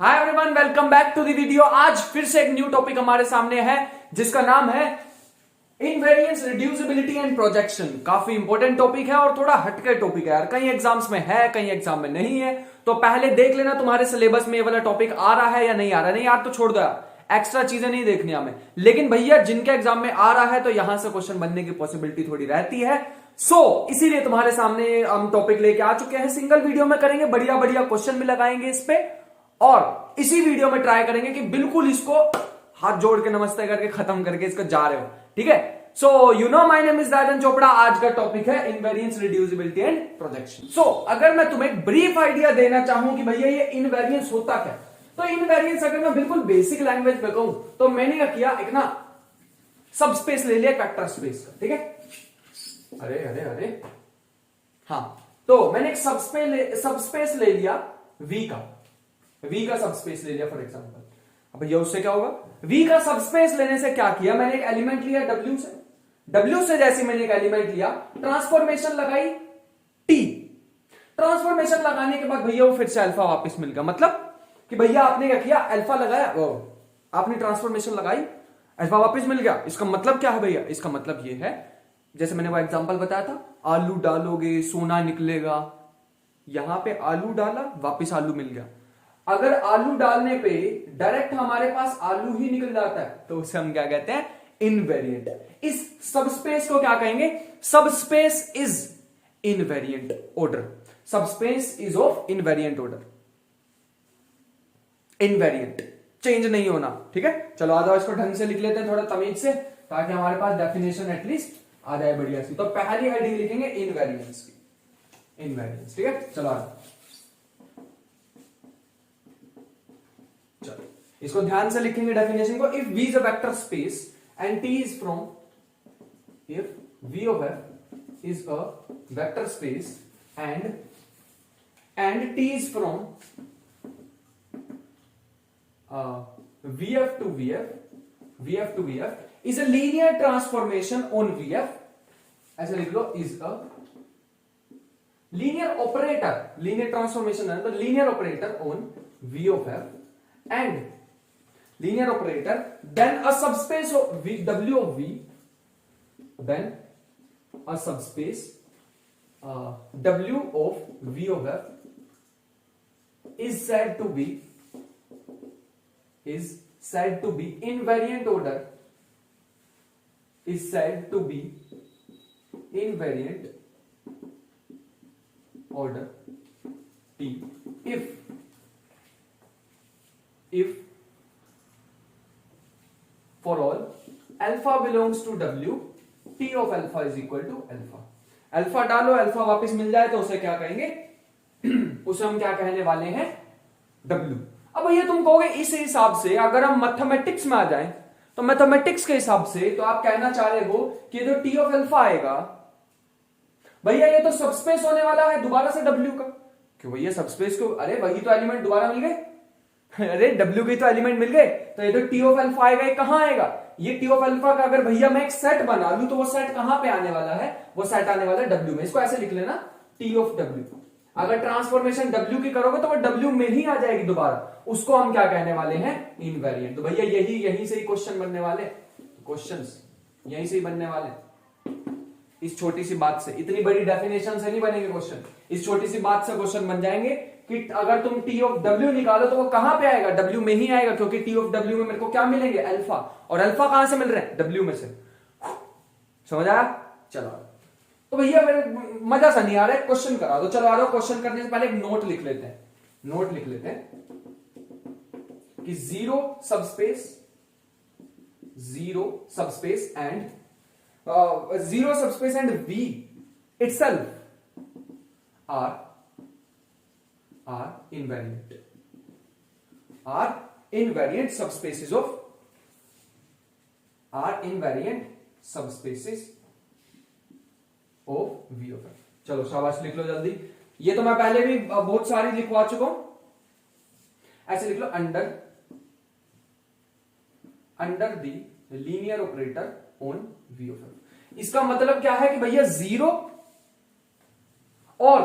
Hi everyone, welcome back to the video. आज फिर से एक न्यू टॉपिक हमारे सामने है जिसका नाम है इनवेरिएंस, रिड्यूसिबिलिटी एंड प्रोजेक्शन। काफी इंपॉर्टेंट टॉपिक है और थोड़ा हटके टॉपिक है यार। कई एग्जाम्स में है, कई एग्जाम में नहीं है, तो पहले देख लेना तुम्हारे सिलेबस में ये वाला टॉपिक आ रहा है या नहीं आ रहा है। नहीं यार तो छोड़ दो यार, एक्स्ट्रा चीजें नहीं देखनी हमें। लेकिन भैया जिनके एग्जाम में आ रहा है तो यहां से क्वेश्चन बनने की पॉसिबिलिटी थोड़ी रहती है। इसीलिए तुम्हारे सामने हम टॉपिक लेके आ चुके हैं। सिंगल वीडियो में करेंगे, बढ़िया बढ़िया क्वेश्चन भी लगाएंगे इस पे, और इसी वीडियो में ट्राई करेंगे कि बिल्कुल इसको हाथ जोड़ के नमस्ते करके खत्म करके इसको जा रहे हो। ठीक है, so you know my name is Rajan Chopra. आज का टॉपिक है इनवेरिएंस, रिड्यूसिबिलिटी एंड प्रोजेक्शन। अगर मैं तुम्हें ब्रीफ आइडिया देना चाहूं कि भैया ये इनवेरिएंस होता क्या, तो इनवेरिएंस अगर मैं बिल्कुल बेसिक लैंग्वेज में कहूं तो मैंने क्या किया, एक ना सब स्पेस ले लिया वेक्टर स्पेस का। ठीक है, अरे अरे अरे हाँ, तो मैंने एक सब स्पेस ले लिया वी का सब स्पेस ले लिया फॉर एग्जांपल। अब भैया उससे क्या होगा, वी का सब स्पेस लेने से क्या किया, मैंने एक एलिमेंट लिया डब्ल्यू से जैसे मैंने एक एलिमेंट लिया, ट्रांसफॉर्मेशन लगाई टी। ट्रांसफॉर्मेशन लगाने के बाद भैया वो फिर से अल्फा वापस मिल गया। मतलब कि भैया आपने क्या किया, अल्फा लगाया, आपने ट्रांसफॉर्मेशन लगाई, अल्फा वापस मिल गया। इसका मतलब क्या है भैया, इसका मतलब ये है, जैसे मैंने वो एग्जांपल बताया था, आलू डालोगे सोना निकलेगा। यहां पे आलू डाला, वापस आलू मिल गया। अगर आलू डालने पे डायरेक्ट हमारे पास आलू ही निकल जाता है तो उसे हम क्या कहते हैं, इनवेरिएंट। इस सबस्पेस को क्या कहेंगे, subspace is invariant order. Subspace is of invariant order, invariant, change नहीं होना। ठीक है, चलो आ जाओ, इसको ढंग से लिख लेते हैं थोड़ा तमीज से, ताकि हमारे पास डेफिनेशन एटलीस्ट आ जाए बढ़िया सी। तो पहली हेडिंग लिखेंगे इनवेरिएंस की, इनवेरिएंस। ठीक है, चलो आ जाओ, इसको ध्यान से लिखेंगे डेफिनेशन को। If V is a vector space and T is from, if V of F is a vector space and T is from vf to vf is a linear transformation on vf, ऐसे लिख लो, is a linear operator, linear transformation है तो linear operator on v of f and linear operator then a subspace of v, w of v, then a subspace w of v of f is said to be invariant order, is said to be invariant order T if for all alpha belongs to W, T of alpha is equal to alpha। Alpha डालो, alpha वापस मिल जाए तो उसे क्या कहेंगे, उसे हम क्या कहने वाले हैं, W। अब ये तुम कहोगे इस हिसाब से अगर हम मैथमेटिक्स में आ जाएं तो मैथमेटिक्स के हिसाब से तो आप कहना चाह रहे हो कि जो टी ऑफ अल्फा आएगा भैया ये तो सबस्पेस होने वाला है दोबारा से डब्ल्यू का। क्यों भैया सबस्पेस को, अरे वही तो एलिमेंट दोबारा मिल गए अरे डब्ल्यू के तो एलिमेंट मिल गए, तो ये तो टी ऑफ अल्फा आएगा, ये कहां आएगा, ये टी ऑफ अल्फा का अगर भैया मैं एक सेट बना लूं तो वो सेट कहां पे आने वाला है, वो सेट आने वाला है डब्ल्यू में। इसको ऐसे लिख लेना, टी ऑफ डब्ल्यू। अगर ट्रांसफॉर्मेशन W की करोगे तो वो W में ही आ जाएगी दोबारा, उसको हम क्या कहने वाले हैं, इनवेरिएंट। तो भैया यही से ही क्वेश्चन बनने वाले, क्वेश्चंस यहीं से ही बनने वाले। इस छोटी सी बात से, इतनी बड़ी डेफिनेशन से नहीं बनेंगे क्वेश्चन, इस छोटी सी बात से क्वेश्चन बन जाएंगे कि अगर तुम T ऑफ W निकालो तो वो कहां पे आएगा, W में ही आएगा, क्योंकि T ऑफ W में मेरे को क्या मिलेंगे, अल्फा, और अल्फा कहां से मिल रहे हैं, W में से। समझ आया, चलो। तो भैया मेरे मजा सा नहीं आ रहा है, क्वेश्चन करा दो। चलो आ जाओ, क्वेश्चन करने से पहले एक नोट लिख लेते हैं, नोट लिख लेते हैं कि zero subspace and V itself are invariant subspaces of V of F. चलो शाबाश, लिख लो जल्दी। ये तो मैं पहले भी बहुत सारी लिखवा चुका हूं, ऐसे लिख लो, under the linear operator on V of F. इसका मतलब क्या है कि भैया जीरो और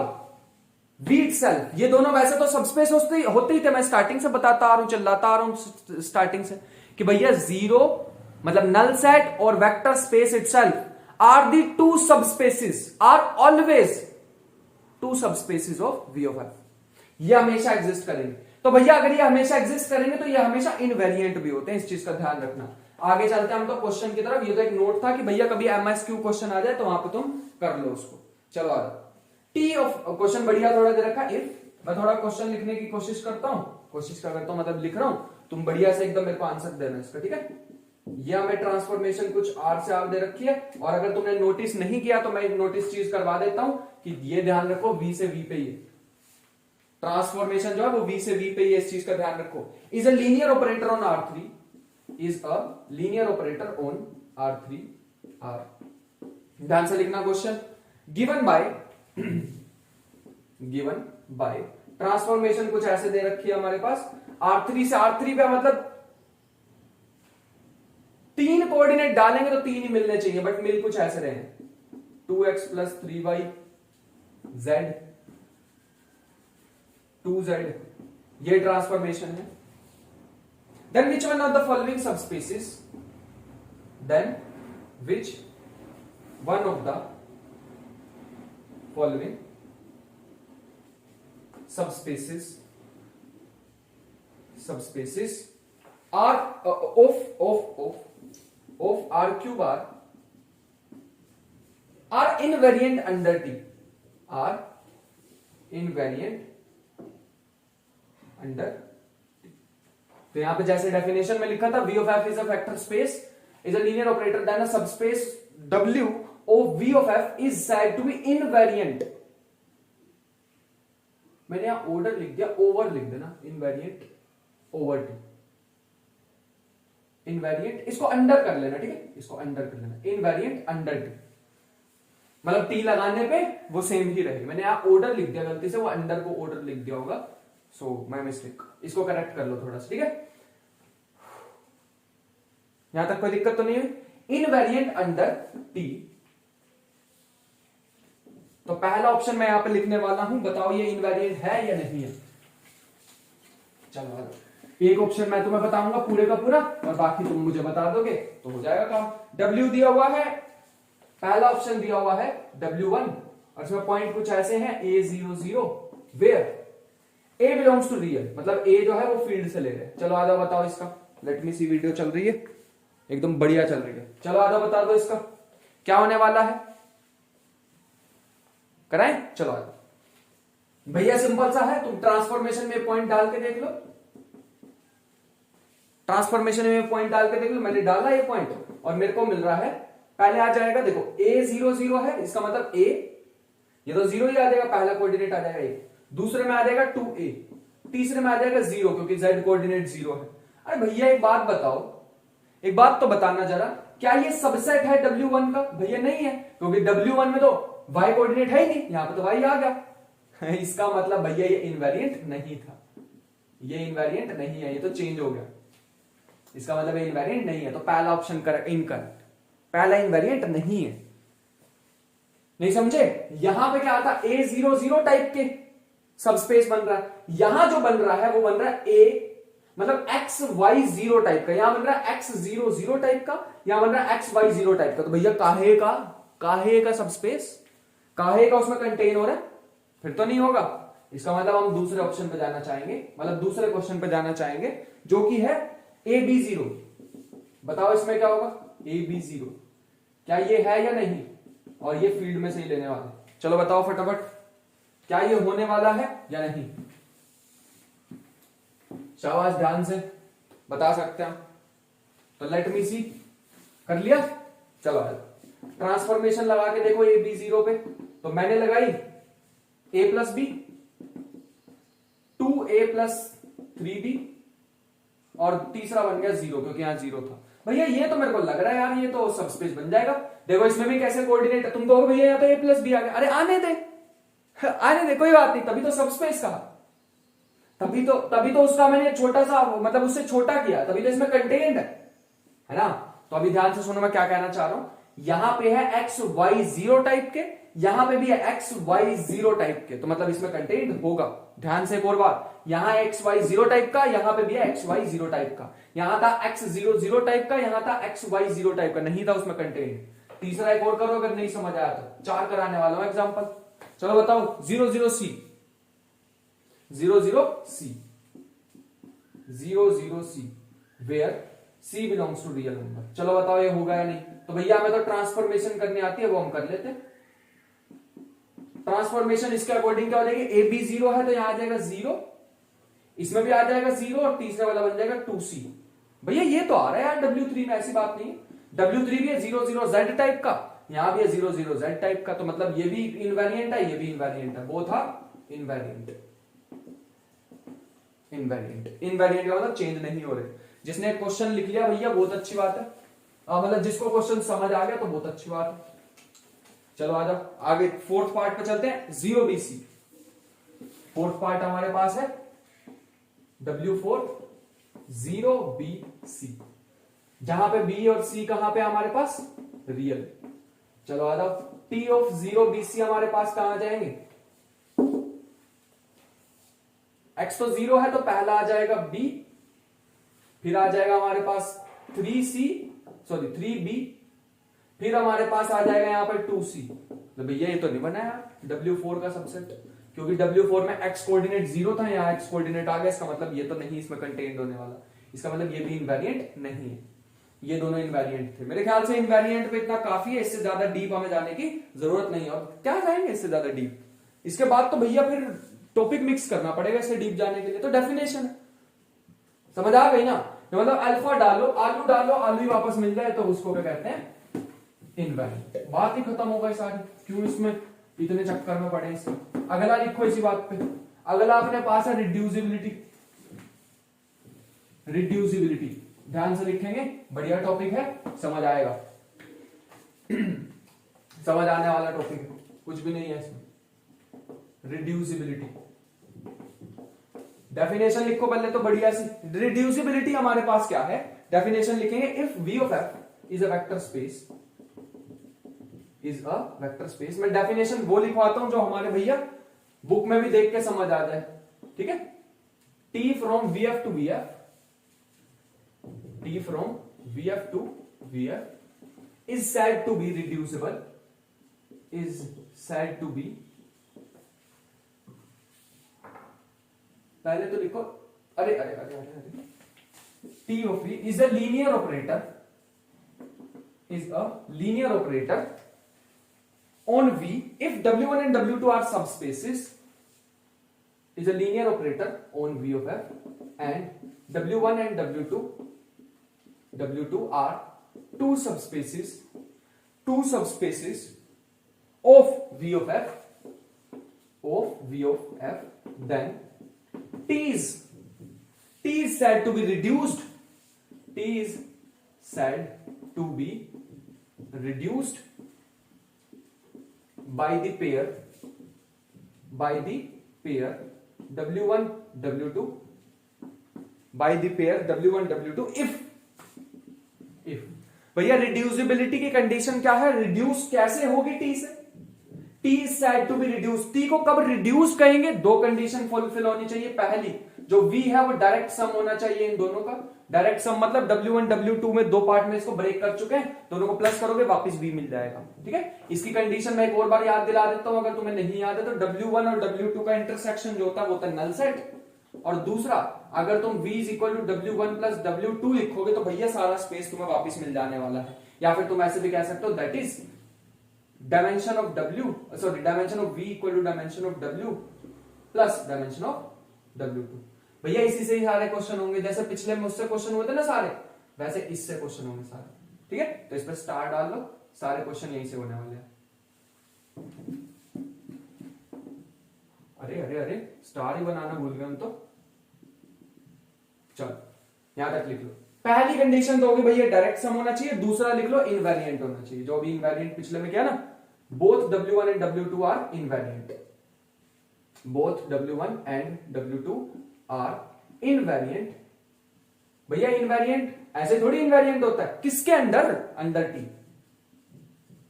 V itself, ये दोनों वैसे तो सबस्पेस होते ही थे, मैं स्टार्टिंग से बताता आ रहा हूं, चिल्लाता आ रहा हूं स्टार्टिंग से कि भैया जीरो मतलब नल सेट और vector space itself are the two subspaces, are always two subspaces of V of F। ये हमेशा एग्जिस्ट करेंगे। तो भैया अगर ये हमेशा एग्जिस्ट करेंगे तो ये हमेशा इनवेरिएंट भी होते हैं, इस चीज का ध्यान रखना। आगे चलते हैं हम तो क्वेश्चन की तरफ। ये तो एक नोट था कि भैया कभी MSQ क्वेश्चन आ जाए तो वहां पे तुम कर लो उसको। चलो आ जाओ। टी ऑफ क्वेश्चन बढ़िया थोड़ा दे रखा। इफ मैं थोड़ा क्वेश्चन लिखने की कोशिश करता हूं, मतलब लिख रहा हूं, तुम बढ़िया से एकदम मेरे को आंसर देना इसका, ठीक है। ये हमें ट्रांसफॉर्मेशन कुछ R से R दे रखी है, और अगर तुमने नोटिस नहीं किया तो मैं एक नोटिस चीज करवा देता हूं कि ये ध्यान रखो V से V पे ही है ट्रांसफॉर्मेशन, जो है वो V से V पे ही है, इस चीज का ध्यान रखो। Is a linear operator on R3, is a linear operator on R3 R। ध्यान से लिखना क्वेश्चन। गिवन बाय ट्रांसफॉर्मेशन कुछ ऐसे दे रखी है हमारे पास, R3 से R3 पे, मतलब तीन कोऑर्डिनेट डालेंगे तो तीन ही मिलने चाहिए, बट मिल कुछ ऐसे रहे, 2x plus 3y z 2z, ये ट्रांसफॉर्मेशन है। Then which one of the following subspaces, then which one of the following subspaces are of R cube are invariant under T, are invariant under T। तो यहां पे जैसे definition में लिखा था, V of F is a vector space, is a linear operator, then a subspace W of V of F is said to be invariant। मैंने यहां order लिख दिया, ओवर लिख देना, इनवेरिएंट ओवर टी, इनवेरिएंट इसको अंडर कर लेना, ठीक है, इसको अंडर कर लेना, इनवेरिएंट अंडर टी, मतलब टी लगाने पे वो सेम ही रहेगी। मैंने यहां ऑर्डर लिख दिया गलती से, वो अंडर को ऑर्डर लिख दिया होगा, सो माय मिस्टेक, इसको करेक्ट कर लो थोड़ा सा, ठीक है। यहां तक कोई दिक्कत तो नहीं है। इनवेरिएंट अंडर टी, तो पहला ऑप्शन मैं यहां पे लिखने वाला हूं, बताओ ये इनवेरिएंट है या नहीं है। चलो एक ऑप्शन मैं तुम्हें बताऊंगा पूरे का पूरा, और बाकी तुम मुझे बता दोगे तो हो जाएगा काम। W दिया हुआ है, पहला ऑप्शन दिया हुआ है W1, और इसमें पॉइंट कुछ ऐसे हैं A00 where A belongs to real, मतलब A जो है वो फील्ड से ले रहे हैं। चलो आधा बताओ इसका, लेट मी सी, वीडियो चल रही है एकदम बढ़िया चल रही है। चलो आधा बता दो इसका क्या होने वाला है, कराएं। चलो आगे भैया सिंपल सा है, तुम ट्रांसफॉर्मेशन में पॉइंट डाल के देख लो, ट्रांसफॉर्मेशन में पॉइंट डाल के देख लो। मैंने डाला ये पॉइंट और मेरे को मिल रहा है, पहले आ जाएगा देखो A00 है, इसका मतलब A, ये तो 0 ही आ जाएगा, पहला कोऑर्डिनेट आ जाएगा A, दूसरे में आ जाएगा 2A, तीसरे में आ जाएगा 0 क्योंकि Z कोऑर्डिनेट 0 है। अरे भैया एक बात बताओ, एक बात तो बताना जरा, क्या ये सबसेट है W1 का? भैया नहीं है, क्योंकि W1 में तो y कोऑर्डिनेट है ही नहीं, यहां पे तो y आ गया। इसका मतलब भैया ये इनवेरिएंट नहीं था, ये इनवेरिएंट नहीं है, ये तो चेंज हो गया, इसका मतलब ये इनवेरिएंट नहीं है। तो पहला ऑप्शन इनकरेक्ट, पहला इनवेरिएंट नहीं है। नहीं समझे? यहां पे क्या आता, A00 टाइप के सबस्पेस बन रहा है, यहां जो बन रहा है वो बन रहा है A मतलब XY0 टाइप का, यहां बन रहा है X00 टाइप का, यहां बन रहा है XY0 टाइप का। तो भैया काहे का सबस्पेस, काहे का उसमें कंटेन हो रहा है, फिर तो नहीं होगा। इसका मतलब हम दूसरे ऑप्शन पे जाना चाहेंगे, मतलब दूसरे क्वेश्चन पे जाना चाहेंगे जो कि है AB0। बताओ इसमें क्या होगा, AB0 क्या ये है या नहीं, और ये फील्ड में से ही लेने वाले। चलो बताओ फटाफट, क्या ये होने वाला है या नहीं? शाबाश, ध्यान से बता सकते हैं। तो लेट मी सी, कर लिया। चलो ट्रांसफॉर्मेशन लगा के देखो AB0 पे, तो मैंने लगाई A plus B, 2A plus 3B, और तीसरा बन गया 0 क्योंकि यहां 0 था। भैया ये तो मेरे को लग रहा है यार, ये तो सबस्पेस बन जाएगा। देखो इसमें भी कैसे कोऑर्डिनेट है, तुम तो भैया यहाँ तो A प्लस बी आ गया। अरे आने दे कोई बात नहीं, तभी तो सबस्पेस कहा, तभी तो उसका मैंने छोटा सा मतलब उससे छोटा किया, तभी तो इसमें कंटेंट है ना। तो अभी ध्यान से सुनो मैं क्या कहना चाह रहा हूं। यहां पे है XY0 टाइप के, यहां पे भी है एक्स वाई जीरो टाइप के, तो मतलब इसमें कंटेंट होगा। ध्यान से एक और बात, यहां एक्स वाई जीरो टाइप का, यहां पे भी है एक्स वाई जीरो टाइप का, यहां था एक्स जीरो जीरो टाइप का, यहां था एक्स वाई जीरो टाइप का, नहीं था उसमें कंटेंट। तीसरा एक और करो अगर नहीं समझ आया तो, 4 कराने वाला हूं एग्जाम्पल। चलो बताओ, 00C 00C where C belongs to real number. चलो बताओ ये होगा या नहीं। तो भैया हमें तो ट्रांसफॉर्मेशन करनी आती है, वो हम कर लेते हैं। ट्रांसफॉर्मेशन इसके अकॉर्डिंग क्या हो जाएगी, ए बी जीरो है तो यहां आ जाएगा 0, इसमें भी आ जाएगा 0 और तीसरा वाला बन जाएगा 2C। भैया ये तो आ रहा है यार W3 में, ऐसी बात नहीं। W3 भी है 00Z टाइप का, यहां भी है 00Z टाइप का, तो मतलब ये भी इनवेरिएंट है, ये भी इनवेरिएंट है, बोथ आर इनवेरिएंट। इनवेरिएंट का मतलब चेंज नहीं हो रहे। जिसने क्वेश्चन लिख लिया भैया बहुत अच्छी बात है, मतलब जिसको क्वेश्चन समझ आ गया तो बहुत अच्छी बात है। चलो आ जाओ आगे, फोर्थ पार्ट पे चलते हैं। 0BC फोर्थ पार्ट हमारे पास है W4 0BC, जहां पे B और C कहां पे हमारे पास रियल। चलो आ जाओ, T ऑफ 0BC हमारे पास कहां आ जाएंगे, X तो 0 है तो पहला आ जाएगा B, फिर आ जाएगा हमारे पास 3B, फिर हमारे पास आ जाएगा यहां पर 2C। तो भैया ये तो नहीं बनाया W4 का सबसेट, क्योंकि W4 में x कोऑर्डिनेट 0 था, यहाँ x कोऑर्डिनेट आ गया, इसका मतलब ये तो नहीं इसमें कंटेंट होने वाला, इसका मतलब ये भी इनवेरिएंट नहीं है। ये दोनों इनवेरिएंट थे मेरे ख्याल से। इनवेरिएंट पे इतना काफी है, इससे ज्यादा डीप हमें जाने की जरूरत नहीं है, और क्या जाएंगे इससे ज्यादा डीप। इसके बाद तो भैया फिर टॉपिक मिक्स करना पड़ेगा इससे डीप जाने के लिए। तो डेफिनेशन है, समझ आ गई ना, मतलब अल्फा डालो, आलू डालो, आलू ही वापस मिल जाए तो उसको क्या कहते हैं, इनवेरिएंट। बात ही खत्म हो गई सारी, क्यों इसमें इतने चक्कर में पड़े इसमें। अगला लिखो इसी बात पे, अगला अपने पास है रिड्यूसिबिलिटी। ध्यान से लिखेंगे, बढ़िया टॉपिक है, समझ आएगा समझ आने वाला टॉपिक है, कुछ भी नहीं है इसमें। रिड्यूसिबिलिटी डेफिनेशन लिखो पहले तो बढ़िया सी। रिड्यूसिबिलिटी हमारे पास क्या है, डेफिनेशन लिखेंगे, if V of F is a vector space, मैं डेफिनेशन वो लिखवाता हूं जो हमारे भैया बुक में भी देख के समझ आ जाए, ठीक है। T from VF to VF is said to be reducible, पहले तो लिखो, अरे T of V is a linear operator on V if W1 and W2 are subspaces, is a linear operator on V of F, and W1 and W2 are two subspaces of V of F, then T is said to be reduced, by the pair W1 W2 if भैया reducibility की condition क्या है, reduce कैसे होगी T से, T is said to be reduced। T को कब reduce कहेंगे, दो कंडीशन फुलफिल होनी चाहिए। पहली जो V है वो डायरेक्ट सम होना चाहिए इन दोनों का, डायरेक्ट सम मतलब W1 W2 में दो पार्ट में इसको ब्रेक कर चुके हैं, दोनों को प्लस करोगे वापस V मिल जाएगा, ठीक है। इसकी कंडीशन मैं एक और बार याद दिला देता हूं अगर तुम्हें नहीं याद है तो, W1 और W2 का इंटरसेक्शन जो होता है वो होता है नल सेट, और दूसरा अगर तुम V is equal to W1 plus W2 लिखोगे तो भैया सारा स्पेस तुम्हें वापस मिल जाने वाला है। या फिर तुम ऐसे भी कह सकते हो that is dimension of V equal to dimension of W plus dimension of W2। भैया इसी से ही सारे क्वेश्चन होंगे, जैसे पिछले मुझसे क्वेश्चन हुए थे ना सारे, वैसे इससे क्वेश्चन होंगे सारे, ठीक है। तो इस पर स्टार डाल लो, सारे क्वेश्चन यहीं से होने वाले हैं। अरे स्टार ही बनाना भूल गए हम तो। चलो यहां तक लिख लो। पहली कंडीशन तो होगी भैया डायरेक्ट सम होना चाहिए, दूसरा लिख लो इनवेरिएंट होना चाहिए, जो भी इनवेरिएंट पिछले में किया ना, both W1 and W2 are invariant, भैया इनवेरिएंट ऐसे थोड़ी इनवेरिएंट होता है, किसके अंदर, under T,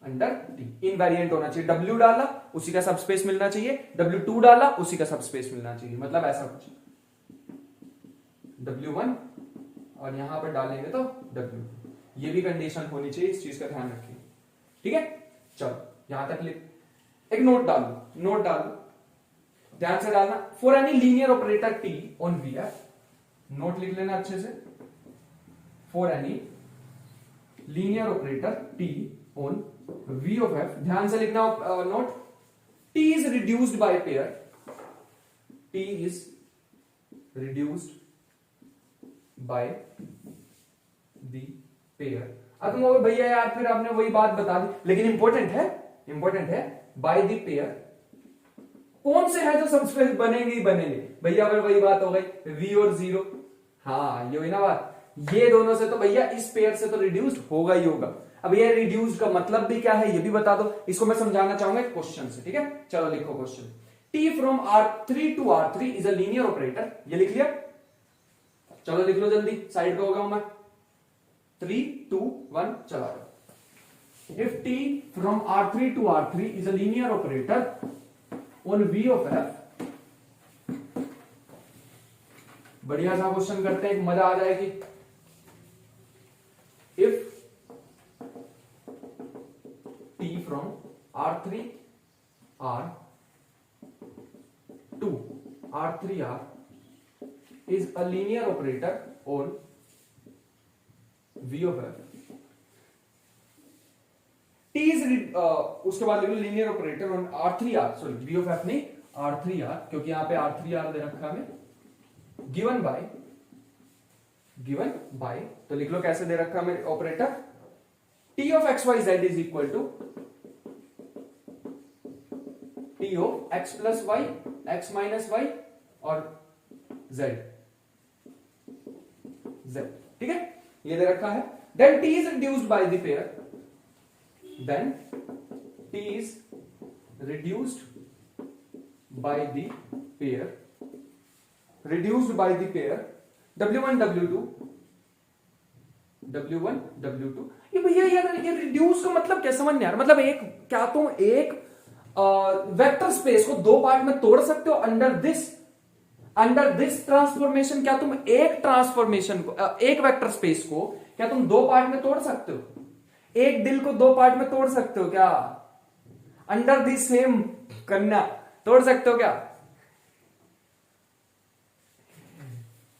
under T. Invariant होना चाहिए, W डाला उसी का सबस्पेस मिलना चाहिए, W2 डाला उसी का सबस्पेस मिलना चाहिए, मतलब ऐसा कुछ W1 और यहां पर डालेंगे तो W2, ये भी कंडीशन होनी चाहिए, इस चीज का ध्यान रखिए। ठीक है, चलो यहां तक एक नोट डालो, ध्यान से डालना। For any linear operator T on V F, note लिख लेना अच्छे से। For any linear operator T on V of F, ध्यान से लिखना note. T is reduced by pair, T is reduced by the pair. अब तुम भैया यार फिर आपने वही बात बता दी, लेकिन इंपॉर्टेंट है बाय द पेयर। कौन से है जो सबस्पेस बनेंगे ही बनेंगे भैया, अगर वही बात हो गई v और 0, हाँ ये हुई ना बात, ये दोनों से तो भैया इस पेयर से तो रिड्यूस्ड होगा ही होगा। अब ये रिड्यूस्ड का मतलब भी क्या है ये भी बता दो, इसको मैं समझाना चाहूंगा एक क्वेश्चन से। ठीक है, चलो लिखो question. T from R3 to R3 is a linear operator, ये लिख लिया, चलो लिख लो जल्दी, साइड पे हो गया हूं मैं। 3 2 1 चला। If T from R3 to R3 is a linear operator on V of F, बढ़िया सा क्वेश्चन करते हैं, मजा आ जाएगी। If T from R3 R to R3 R is a linear operator on V of F, T is उसके बाद लिखो linear operator on R3R, sorry V of F नहीं R3R, क्योंकि यहां पे R3R दे रखा है हमें, गिवन बाय तो लिख लो कैसे दे रखा है हमें operator, T of XYZ is equal to T of X plus Y, X minus Y और Z। ठीक है, ये दे रखा है। Then T is reduced by the pair, then T is reduced by the pair, W1 W2 ये भैया ये reduce का मतलब क्या समझ नहीं आ रहा, मतलब क्या तुम एक वेक्टर स्पेस को दो पार्ट में तोड़ सकते हो अंडर दिस ट्रांसफॉर्मेशन? क्या तुम एक ट्रांसफॉर्मेशन को, एक वेक्टर स्पेस को क्या तुम दो पार्ट में तोड़ सकते हो? एक दिल को दो पार्ट में तोड़ सकते हो क्या? अंडर दी सेम कन्या तोड़ सकते हो क्या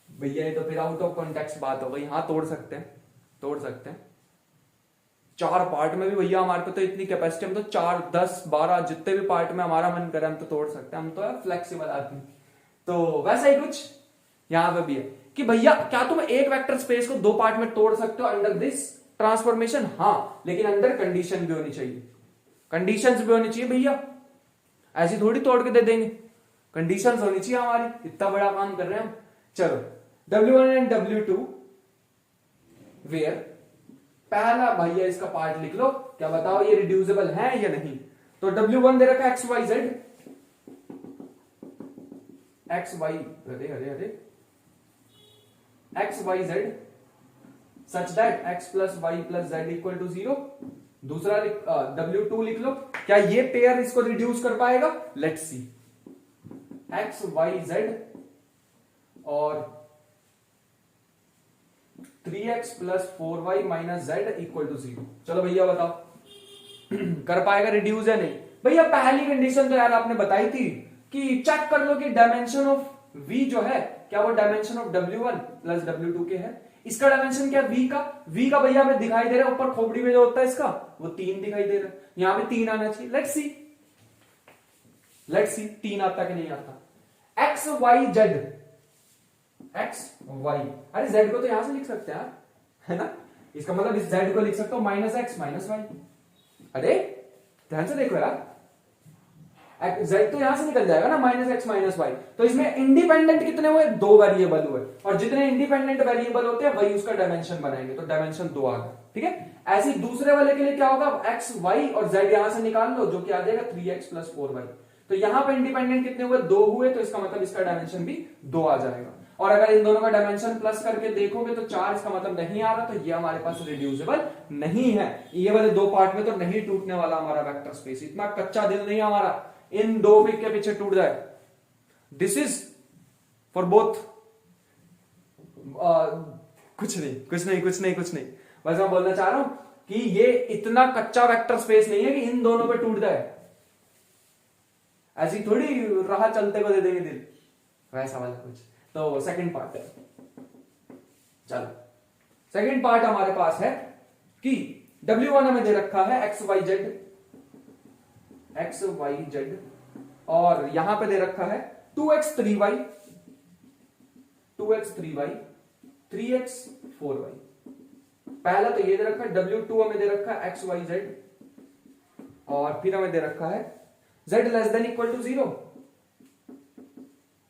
भैया? ये तो फिर आउट ऑफ कॉन्टेक्स्ट बात हो गई। हाँ तोड़ सकते हैं चार पार्ट में भी भैया, हमारे पे तो इतनी कैपेसिटी, हम तो 4 10 12 जितने भी पार्ट में हमारा मन करे हम तो तोड़ सकते हैं, हम तो है फ्लेक्सिबल आदमी। तो वैसा ही कुछ यहां पे भी है कि भैया क्या तुम एक वेक्टर स्पेस को दो पार्ट में तोड़ सकते हो अंडर दिस ट्रांसफॉर्मेशन? हाँ, लेकिन अंदर कंडीशन भी होनी चाहिए, कंडीशंस भी होनी चाहिए भैया, ऐसी थोड़ी तोड़ के दे देंगे, कंडीशंस होनी चाहिए हमारी, इतना बड़ा काम कर रहे हैं हम। चलो W1 एंड W2 वेयर, पहला भैया इसका पार्ट लिख लो, क्या बताओ ये रिड्यूसिबल है या नहीं? तो W1 दे रखा XYZ, XYZ such that X plus Y plus Z equal to 0। दूसरा W2 लिख लो, क्या ये पेयर इसको रिड्यूस कर पाएगा? लेट्स सी, XYZ और 3x plus 4y minus Z equal to 0। चलो भैया बताओ कर पाएगा रिड्यूस या नहीं? भैया पहली कंडीशन तो यार आपने बताई थी कि चेक कर लो कि डायमेंशन ऑफ V जो है क्या वो dimension of W1 plus W2 के है। इसका डायमेंशन क्या V का भैया हमें दिखाई दे रहा है ऊपर खोपड़ी में जो होता है इसका वो 3 दिखाई दे रहा है, यहां पे 3 आना चाहिए। लेट्स सी 3 आता कि नहीं आता। XY, अरे Z को तो यहां से लिख सकते हैं है ना, इसका मतलब इस Z को लिख सकते हो माइनस एक्स माइनस वाई। अरे ध्यान से देखो यार, Z तो यहां से निकल जाएगा ना, माइनस एक्स माइनस वाई। तो इसमें इंडिपेंडेंट कितने हुए? 2 वेरिएबल हुए, और जितने इंडिपेंडेंट वेरिएबल होते हैं वही उसका डायमेंशन बनाएंगे, तो डायमेंशन 2 आ गया। ठीक है, ऐसे दूसरे वाले के लिए क्या होगा? एक्स वाई और Z यहां से निकाल लो, जो कि आ जाएगा 3x प्लस 4y। तो यहां पर इंडिपेंडेंट कितने हुए? 2 हुए, तो इसका मतलब इसका डायमेंशन भी 2 आ जाएगा। और अगर इन दोनों का डायमेंशन प्लस करके देखोगे तो 4, इसका मतलब नहीं आ रहा, तो ये हमारे पास रिड्यूसिबल नहीं है। ये वाले दो पार्ट में तो नहीं टूटने वाला हमारा वेक्टर स्पेस, इतना कच्चा दिल नहीं हमारा इन दो के पीछे टूट जाए। This is for both. कुछ नहीं, बस मैं बोलना चाह रहा हूं कि ये इतना कच्चा वेक्टर स्पेस नहीं है कि इन दोनों पे टूट जाए। ऐसी थोड़ी राह चलते को दे देंगे दिल, वैसा वाला कुछ। तो सेकंड पार्ट है, चलो सेकंड पार्ट हमारे पास है कि W1 हमें दे रखा है एक्स वाई जेड, और यहां पे दे रखा है 2x 3y 3x 4y। पहला तो ये दे रखा है W2 हमें दे रखा है एक्स वाई जेड, और फिर हमें दे रखा है z less than equal to 0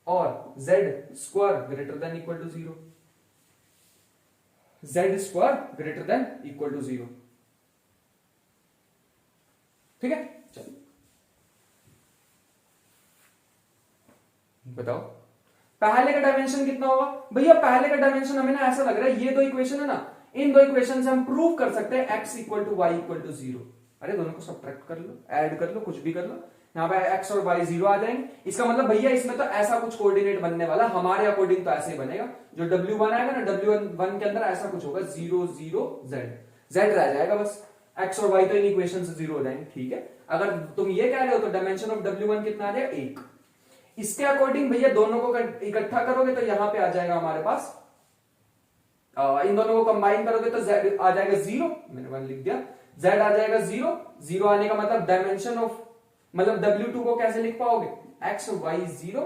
और z square greater than equal to 0, z square greater than equal to 0। ठीक है, चलो बताओ पहले का डायमेंशन कितना होगा। भैया पहले का डायमेंशन हमें ना ऐसा लग रहा है, ये दो इक्वेशन है ना, इन दो इक्वेशन से हम प्रूव कर सकते हैं x equal to y equal to 0। अरे दोनों को सब्ट्रैक्ट कर लो, ऐड कर लो, कुछ भी कर लो, यहाँ पे x और y 0 आ जाएंगे। इसका मतलब भैया इसमें तो ऐसा कुछ कोऑर्डिनेट बनने वाला, हमारे अकॉर्डिंग तो ऐसे ही बनेगा। जो W1 आएगा ना, W1 के अंदर ऐसा कुछ होगा 0 0 z रह जाएगा बस, x और y तो इन इक्वेशन से 0 हो जाएंगे। ठीक है, अगर तुम ये कह रहे हो तो डायमेंशन ऑफ W1 कितना आ जाएगा 1। इसके अकॉर्डिंग भैया दोनों को इकट्ठा करोगे तो यहां पे आ जाएगा हमारे पास, इन दोनों को कंबाइन करोगे तो z आ जाएगा 0, मैंने 1 लिख दिया, z आ जाएगा 0। 0 आने का मतलब डायमेंशन ऑफ, मतलब W2 को कैसे लिख पाओगे, x y 0,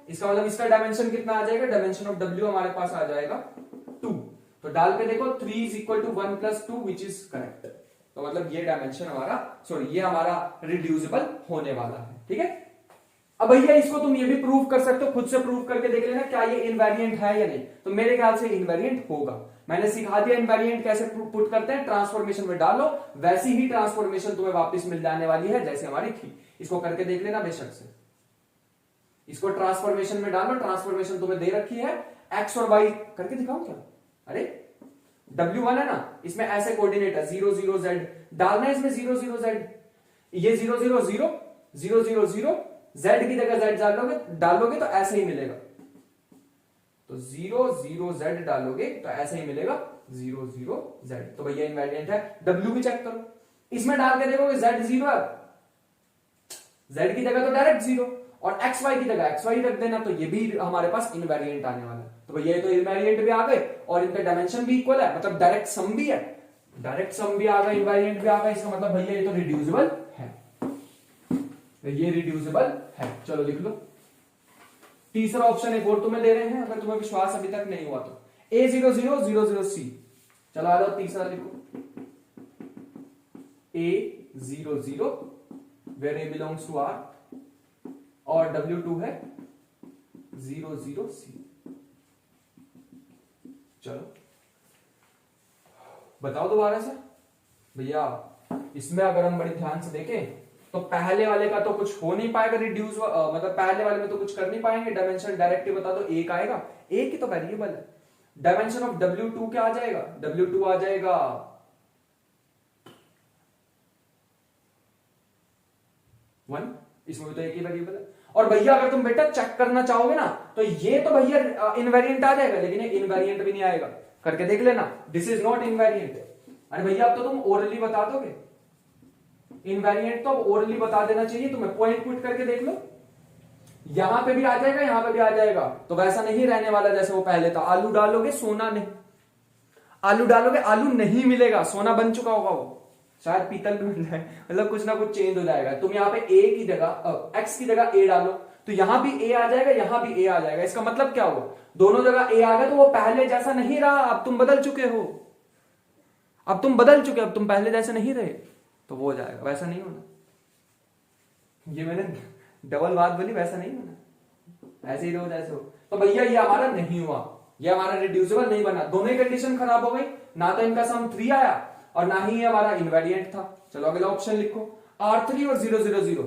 इसका मतलब इसका डायमेंशन कितना आ जाएगा, डायमेंशन ऑफ W हमारे पास आ जाएगा 2। तो डाल के देखो 3 is equal to 1 plus 2 which is correct. तो मतलब ये डायमेंशन हमारा, सॉरी ये हमारा रिड्यूसिबल होने वाला है। ठीक है, अब भैया इसको तुम ये भी प्रूव कर सकते हो, खुद से प्रूव करके देख लेना क्या ये इनवेरिएंट है या नहीं। तो मेरे ख्याल से इनवेरिएंट होगा, मैंने सिखा दिया इनवेरिएंट कैसे पुट करते हैं, ट्रांसफॉर्मेशन में डालो, वैसी ही ट्रांसफॉर्मेशन तुम्हें वापस मिल जाने वाली है जैसे हमारी थी। इसको करके देख लेना बेशक से, इसको ट्रांसफॉर्मेशन में डालो, ट्रांसफॉर्मेशन तुम्हें दे रखी है एक्स और वाई, करके दिखाऊं क्या। अरे W1 है ना, इसमें ऐसे कोऑर्डिनेट है 0 0 z, डालना है इसमें 0 0 z, ये 0 0 0 0 0 0, z की जगह z डालोगे तो ऐसे ही मिलेगा। तो 0 0 z डालोगे तो ऐसे ही मिलेगा 0 0 z। तो भैया इनवेरिएंट है। W भी चेक करो, इसमें डाल के देखोगे z 0 है, z की जगह तो डायरेक्ट 0, और एक्स वाई की जगह एक्स वाई रख देना, तो ये भी हमारे पास इनवेरिएंट आने वाला है। तो भैया ये तो इनवेरिएंट भी आ गए और इनका डायमेंशन भी इक्वल है, मतलब डायरेक्ट सम भी है, डायरेक्ट सम भी आ गया, इनवेरिएंट भी आ गया। इसका मतलब भैया ये तो रिड्यूसिबल है, ये रिड्यूसिबल है। चलो लिख लो तीसरा ऑप्शन एक और तुम्हें दे रहे हैं, अगर तुम्हें विश्वास अभी तक नहीं हुआ तो A00 00 C। चलो आ जाओ तीसरा लिखो, A00 where A belongs to R और W2 है 0 0 C। चलो बताओ दोबारा से भैया, इसमें अगर हम बड़ी ध्यान से देखें तो पहले वाले का तो कुछ हो नहीं पाएगा रिड्यूस, मतलब पहले वाले में तो कुछ कर नहीं पाएंगे, डायमेंशन डायरेक्टली बता दो एक आएगा, एक ही तो वेरिएबल है। डायमेंशन ऑफ W2 क्या आ जाएगा, W2 आ जाएगा 1, इसमें भी तो एक ही वेरिएबल है। और भैया अगर तुम बेटा चेक करना चाहोगे ना तो ये तो भैया इनवेरिएंट आ जाएगा, लेकिन ये इनवेरिएंट भी नहीं आएगा, करके देख लेना, दिस इज नॉट इनवेरिएंट। अरे भैया अब तो तुम ओरली बता दोगे, इनवेरिएंट तो अब ओरली बता देना चाहिए तुम्हें, पॉइंट पुट करके देख लो, यहां पे भी आ जाएगा यहां पे भी आ जाएगा, तो वैसा नहीं रहने वाला जैसे वो पहले था। आलू डालोगे सोना नहीं, आलू डालोगे आलू नहीं मिलेगा, सोना बन चुका होगा वो, शायद पीतल भी बन जाए, मतलब कुछ ना कुछ चेंज हो जाएगा। तुम यहाँ पे ए की जगह एक्स की जगह ए डालो तो यहां भी ए आ जाएगा, यहां भी ए आ जाएगा। इसका मतलब क्या हुआ, दोनों जगह ए आ गया तो वो पहले जैसा नहीं रहा, अब तुम बदल चुके हो, अब तुम बदल चुके, अब तुम पहले जैसे नहीं रहे, तो वो हो जाएगा, वैसा नहीं होना। ये मैंने डबल बात बोली, वैसा नहीं होना, ऐसे ही रहो जैसे हो। तो भैया ये हमारा नहीं हुआ, ये हमारा रिड्यूसिबल नहीं बना, दोनों ही कंडीशन खराब हो गई, ना तो इनका सम 3 आया और ना ही हमारा इनवेरिएंट था। चलो अगला ऑप्शन लिखो R3 और 0 0 0,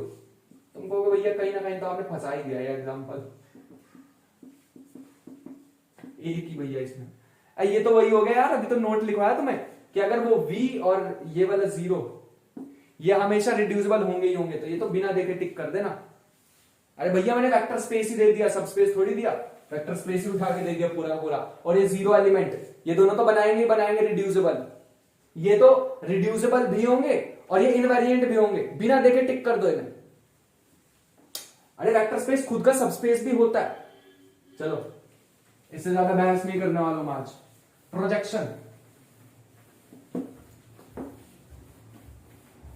तुम कहोगे भैया कहीं ना कहीं तो आपने फंसा ही दिया है एग्जाम्पल, एक ही भैया इसमें। ये तो वही हो गया यार, अभी तो नोट लिखवाया तुम्हें कि अगर वो v और ये वाला 0 ये हमेशा रिड्यूसिबल होंगे ही होंगे, तो ये तो बिना देखे टिक कर देना। अरे भैया मैंने वेक्टर स्पेस ही दे दिया, सब स्पेस थोड़ी दिया, वेक्टर स्पेस ही उठा के दे दिया पूरा पूरा। और ये 0 एलिमेंट, ये दोनों तो बनाएंगे रिड्यूसिबल, ये तो रिड्यूसिबल भी होंगे और ये इनवेरिएंट भी होंगे, बिना देखे टिक कर दो इन्हें। अरे वेक्टर स्पेस खुद का सबस्पेस भी होता है। चलो इससे ज्यादा बहस नहीं करने वाला हूं आज। प्रोजेक्शन,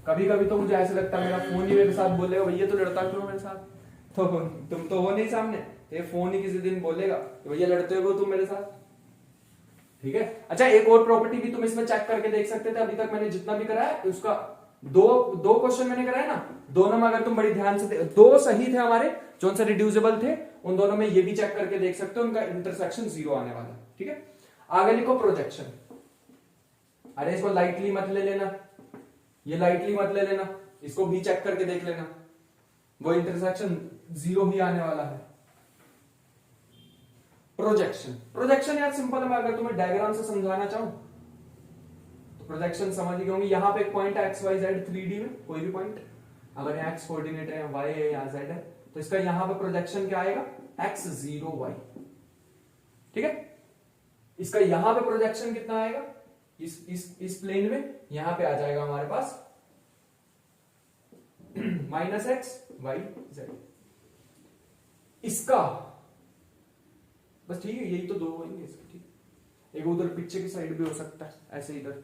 कभी कभी तो मुझे ऐसे लगता है मेरा फोन ही मेरे साथ बोलेगा भैया तो लड़ता क्यों मेरे साथ, तो तुम तो हो नहीं सामने, ये फोन ही किसी दिन बोलेगा तो भैया लड़ते हो तुम मेरे साथ, ठीक है। अच्छा एक और प्रॉपर्टी भी तुम इसमें चेक करके देख सकते थे, अभी तक मैंने जितना भी कराया उसका दो क्वेश्चन मैंने कराया ना, दोनों में अगर तुम बड़ी ध्यान से दो सही थे हमारे, जो से रिड्यूसिबल थे, उन दोनों में ये भी चेक करके देख सकते हो, उनका इंटरसेक्शन 0 आने वाला, ठीक है। आगे लिखो प्रोजेक्शन। अरे इसको लाइटली मत ले लेना, ये लाइटली मत ले लेना, इसको भी चेक करके देख लेना, वो इंटरसेक्शन 0 ही आने वाला है। प्रोजेक्शन, प्रोजेक्शन यार सिंपल है, मैं अगर तुम्हें डायग्राम से समझाना चाहूं तो प्रोजेक्शन समझ गए होंगे। यहां पे एक पॉइंट है एक्स वाई जेड 3D में, कोई भी पॉइंट, अगर यहाँ एक्स कोऑर्डिनेट है, वाई है या जेड है, तो इसका यहां पे प्रोजेक्शन क्या आएगा, एक्स 0 वाई, ठीक है। इसका यहां पे प्रोजेक्शन कितना आएगा, इस प्लेन में यहां पे आ जाएगा हमारे पास -x y z। इसका बस ठीक है, यही तो दो होंगे इसके, ठीक। एक उधर पीछे की साइड भी हो सकता है, ऐसे इधर,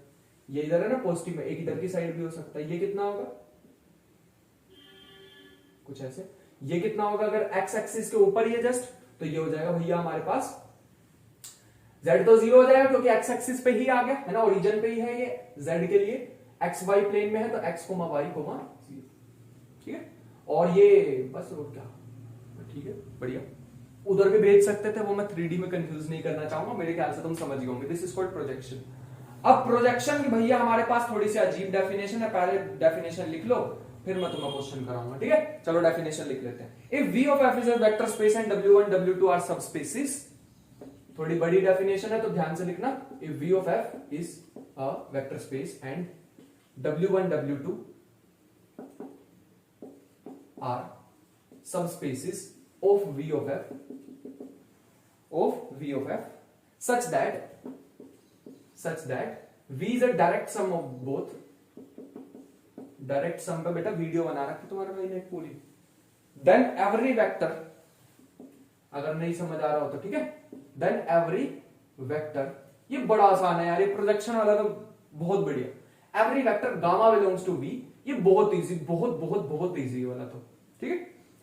ये इधर है ना पॉजिटिव में, एक इधर की साइड भी हो सकता है। ये कितना होगा, कुछ ऐसे, ये कितना होगा अगर x एक्सिस के ऊपर ये जस्ट, तो ये हो जाएगा भैया हमारे पास z तो 0 हो जाएगा क्योंकि x एक्सिस पे ही आ गया है ना, ओरिजिन पे ही है ये z के लिए, x y प्लेन में है तो x, y, 0, ठीक है। और ये बस और क्या, ठीक है बढ़िया। उधर भी भेज सकते थे, वो मैं 3D में कंफ्यूज नहीं करना चाहूंगा, मेरे ख्याल से तुम समझ गए होंगे। This is called projection. अब प्रोजेक्शन की भैया हमारे पास थोड़ी सी अजीब डेफिनेशन है, पहले डेफिनेशन लिख लो फिर मैं तुम्हें क्वेश्चन कराऊंगा, ठीक है। चलो डेफिनेशन लिख लेते हैं। If V of F is a vector space and W1 W2 are subspaces, थोड़ी बड़ी डेफिनेशन है तो ध्यान से लिखना। If V of F is a vector space and W1 W2 are subspaces of V of F such that V is a direct sum of both, direct sum पे बेटा video बना रखी तुम्हारे भाई ने पूरी, देन एवरी वेक्टर, अगर नहीं समझ आ रहा हो तो ठीक है, देन एवरी वेक्टर, ये बड़ा आसान है यार, ये प्रोजेक्शन वाला तो बहुत बढ़िया। Every vector gamma belongs to V, ये बहुत इजी, बहुत इजी वाला तो, ठीक है,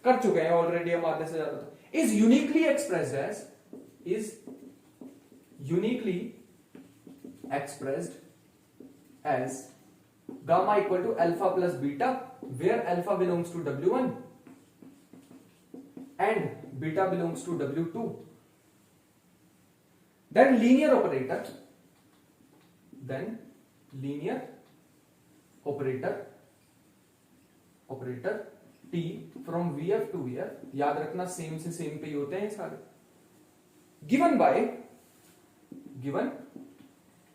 कर चुके हैं ऑलरेडी हम आधे से ज्यादा। तो is uniquely expressed as gamma equal to alpha plus beta, where alpha belongs to W1 and beta belongs to W2. Then linear operator T from VF to VF, याद रखना सेम से सेम पे ही होते हैं सारे, given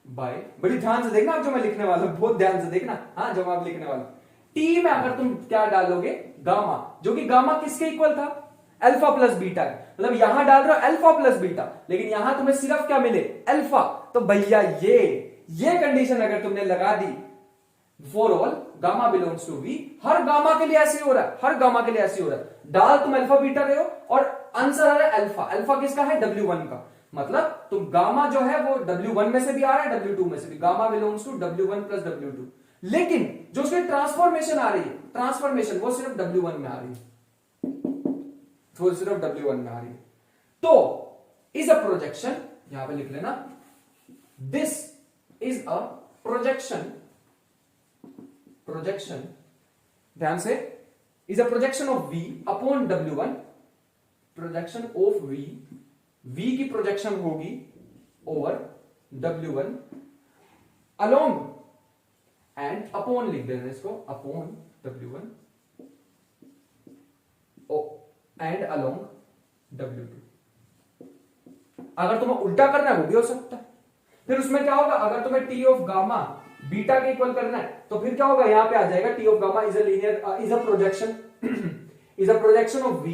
by, बड़ी ध्यान से देखना जो मैं लिखने वाला हूं, बहुत ध्यान से देखना, हाँ जो मैं लिखने वाला। टी में अगर तुम क्या डालोगे, गामा, जो कि गामा किसके इक्वल था, अल्फा प्लस बीटा, मतलब यहां डाल रहे हो अल्फा प्लस बीटा, लेकिन यहां तुम्हें सिर्फ क्या मिले, अल्फा, तो भैया ये कंडीशन अगर तुमने लगा दी for all gamma belongs to V, हर गामा के लिए ऐसे हो रहा है, हर गामा के लिए ऐसे हो रहा है, डाल तुम अल्फा बीटा रहे हो और आंसर आ रहा है अल्फा। अल्फा किसका है, W1 का, मतलब तुम गामा जो है वो W1 में से भी आ रहा है, W2 में से भी, gamma belongs to W1 plus W2, लेकिन जो उसकी ट्रांसफॉर्मेशन आ रही है, ट्रांसफॉर्मेशन वो सिर्फ W1 में आ रही है, वो सिर्फ W1 में आ रही है। तो इज अ प्रोजेक्शन, यहां पे लिख लेना, दिस इज अ प्रोजेक्शन, ध्यान से, is a projection of V upon W1, projection of V की प्रोजेक्शन होगी over W1 along and upon लिख देना इसको, upon W1 and along W2। अगर तुम्हें उल्टा करना है वो भी हो सकता है। फिर उसमें क्या होगा, अगर तुम्हें टी ऑफ गामा बीटा के इक्वल करना है तो फिर क्या होगा, यहां पे आ जाएगा T of gamma is a projection of V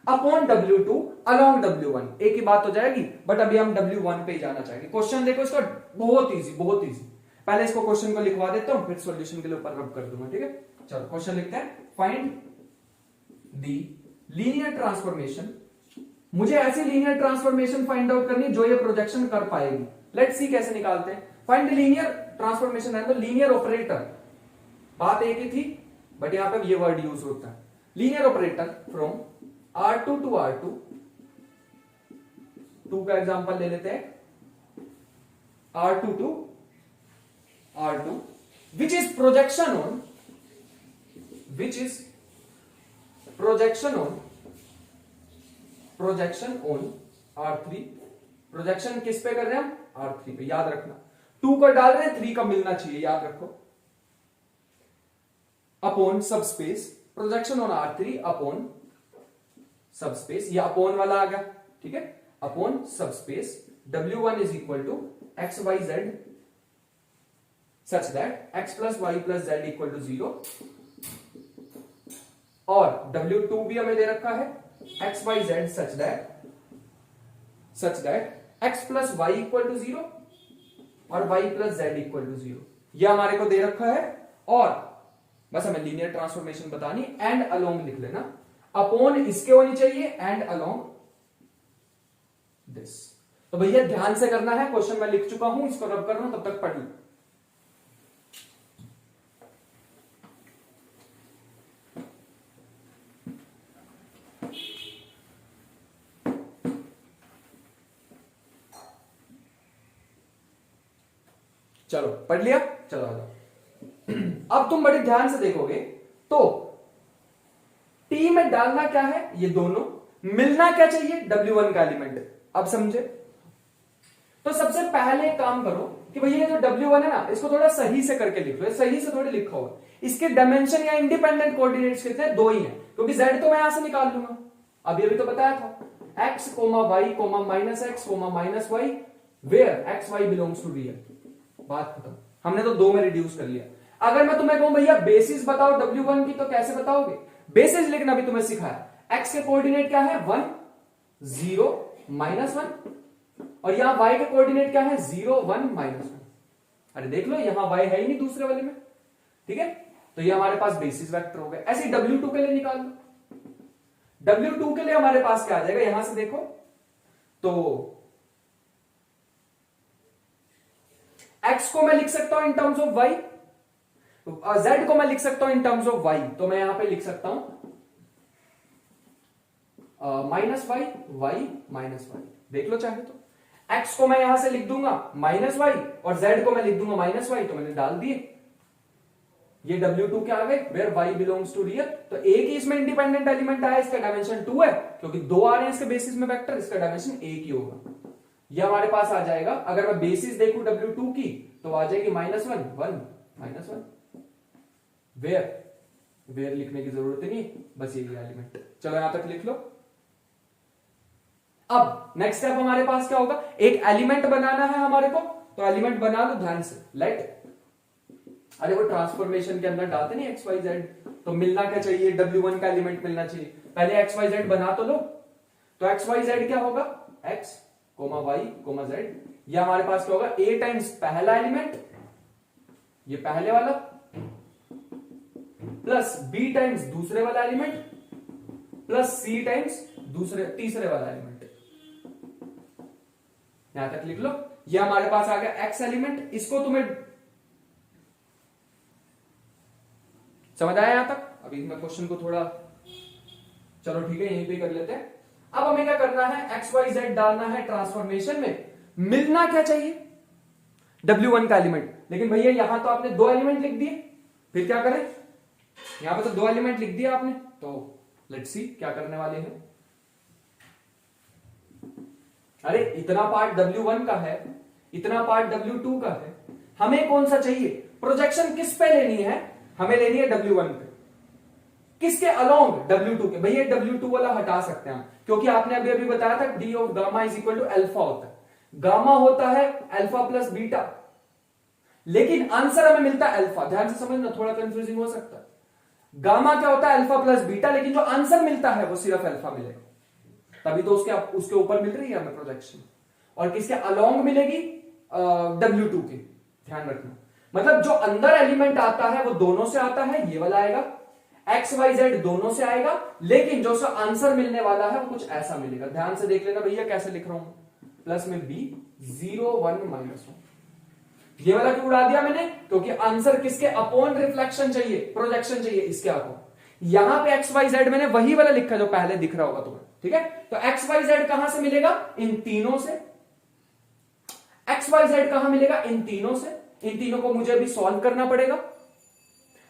upon W2 along W1। एक ही बात हो जाएगी, बट अभी हम W1 पे ही जाना चाहेंगे। क्वेश्चन देखो इसका, बहुत इजी, बहुत इजी। पहले इसको क्वेश्चन को लिखवा देता हूं, फिर सॉल्यूशन के लिए ऊपर रब कर दूंगा, ठीक है। चलो क्वेश्चन लिखते हैं, फाइंड दी लीनियर ट्रांसफॉर्मेशन। मुझे ऐसी लीनियर ट्रांसफॉर्मेशन फाइंड आउट करनी जो ये प्रोजेक्शन कर पाएगी। लेट्स सी कैसे निकालते हैं। Find the linear transformation and the linear operator. बात एक ही थी, बट यहां पे ये वर्ड यूज होता है। Linear operator from R2 to R2। 2 का एग्जांपल ले लेते हैं, R2 to R2 which is projection on R3। Projection किस पे कर रहे हैं हम, R3 पे, याद रखना। 2 को डाल रहे हैं, 3 का मिलना चाहिए, याद रखो। Upon subspace, projection on R3 upon subspace, ये अपॉन वाला आ गया, ठीक है। Upon subspace W1 is equal to XYZ such that x plus y plus z equal to 0, और W2 भी हमें दे रखा है XYZ such that x plus y equal to 0 और y plus z equal to 0, यह हमारे को दे रखा है। और बस हमें लीनियर ट्रांसफॉर्मेशन बतानी, एंड अलोंग लिख लेना। अपॉन इसके होनी चाहिए, एंड अलोंग दिस। तो भैया ध्यान से करना है, क्वेश्चन मैं लिख चुका हूं, इसको रब करना, तब तक पढ़ लो। चलो पढ़ लिया, चलो आ जाओ। अब तुम बड़े ध्यान से देखोगे तो टी में डालना क्या है, ये दोनों मिलना क्या चाहिए, W1 का एलिमेंट। अब समझे तो सबसे पहले काम करो कि भैया ये जो W1 है ना, इसको थोड़ा सही से करके लिख लो। सही से थोड़ी लिखा होगा। इसके डायमेंशन या इंडिपेंडेंट कोऑर्डिनेट्स कितने, 2 ही हैं, क्योंकि Z तो मैं यहां से निकाल लूंगा। अभी तो बताया था x, y, minus x, minus y, where x y belongs to real. बात खत्म। हमने तो 2 में रिड्यूस कर लिया। अगर मैं तुम्हें कहूं भैया बेसिस बताओ W1 की, तो कैसे बताओगे, बेसिस लिखना भी तुम्हें सिखाया। x के कोऑर्डिनेट क्या है, 1 0 -1, और यहां y के कोऑर्डिनेट क्या है, 0 1 -1। अरे देख लो, यहां y है ही नहीं दूसरे वाले में, ठीक है। तो ये हमारे पास बेसिस वेक्टर हो गए। ऐसे W2 के लिए निकाल लो। W2 के लिए हमारे पास क्या आ जाएगा, यहां से देखो तो x को मैं लिख सकता हूं in terms of y, z को मैं लिख सकता हूं इन टर्म्स ऑफ y। तो मैं यहां पे लिख सकता हूं -y -y। देख लो चाहे तो। x को मैं यहां से लिख दूंगा -y, और z को मैं लिख दूंगा -y। तो मैंने डाल दिए। ये W2 क्या आ गए, where y belongs to real. तो एक ही इसमें इंडिपेंडेंट एलिमेंट आया, इसका डायमेंशन 2 है, क्योंकि 2 आ रहे हैं इसके बेसिस में वेक्टर, इसका डायमेंशन 1 ही होगा। ये हमारे पास आ जाएगा। अगर मैं बेसिस देखूं W2 की, तो आ जाएगी -1 1 -1। वेयर लिखने की जरूरत नहीं, बस यही एलिमेंट। चलो यहां तक लिख लो। अब नेक्स्ट स्टेप हमारे पास क्या होगा, एक एलिमेंट बनाना है हमारे को। तो एलिमेंट बना लो ध्यान से। लेट, अरे वो ट्रांसफॉर्मेशन के अंदर डालते नहीं XYZ, तो मिलना क्या चाहिए, W1 का एलिमेंट मिलना चाहिए। पहले XYZ बना तो लो। तो XYZ क्या होगा, x, y, z। ये हमारे पास क्या होगा, a टाइम्स पहला एलिमेंट, ये पहले वाला, प्लस b टाइम्स दूसरे वाला एलिमेंट, प्लस c टाइम्स तीसरे वाला एलिमेंट। यहां तक लिख लो। ये हमारे पास आ गया x एलिमेंट। इसको तुम्हें समझ आया यहां तक। अभी मैं क्वेश्चन को थोड़ा, चलो ठीक है यहीं पे कर लेते हैं। अब हमें क्या करना है, XYZ डालना है ट्रांसफॉर्मेशन में। मिलना क्या चाहिए, W1 का एलिमेंट। लेकिन भैया यहां तो आपने 2 एलिमेंट लिख दिए, फिर क्या करें, यहां पे तो 2 एलिमेंट लिख दिया आपने। तो लेट्स सी क्या करने वाले हैं। अरे इतना पार्ट W1 का है, इतना पार्ट W2 का है, हमें कौन सा चाहिए, प्रोजेक्शन किस पे लेनी है, हमें लेनी है W1 पे। किसके अलोंग, W2 के। भैया W2 वाला हटा सकते हैं हम, क्योंकि आपने अभी अभी बताया था d of gamma is equal to alpha होता है। गामा होता है अल्फा प्लस बीटा, लेकिन आंसर हमें मिलता है अल्फा। ध्यान से समझना, थोड़ा कंफ्यूजिंग हो सकता है। गामा क्या होता है, अल्फा प्लस बीटा, लेकिन जो आंसर मिलता है वो सिर्फ अल्फा मिलेगा, तभी तो उसके ऊपर मिल रही है हमें प्रोजेक्शन। और किसके अलोंग मिलेगी, W2 के। ध्यान रखना, मतलब जो अंदर एलिमेंट आता है वो दोनों से आता है, ये वाला आएगा, XYZ दोनों से आएगा, लेकिन जो सा आंसर मिलने वाला है वो कुछ ऐसा मिलेगा। ध्यान से देख लेना भैया कैसे लिख रहा हूं, प्लस में B 0 1 -1। ये वाला क्यों उड़ा दिया मैंने, क्योंकि आंसर किसके अपॉन रिफ्लेक्शन चाहिए, प्रोजेक्शन चाहिए, इसके अपॉन। यहां पे XYZ मैंने वही वाला लिखा जो पहले दिख रहा होगा तुम्हें, ठीक है। तो XYZ कहां से मिलेगा, इन तीनों से। XYZ कहां मिलेगा, इन तीनों से। इन तीनों को मुझे अभी सॉल्व करना पड़ेगा,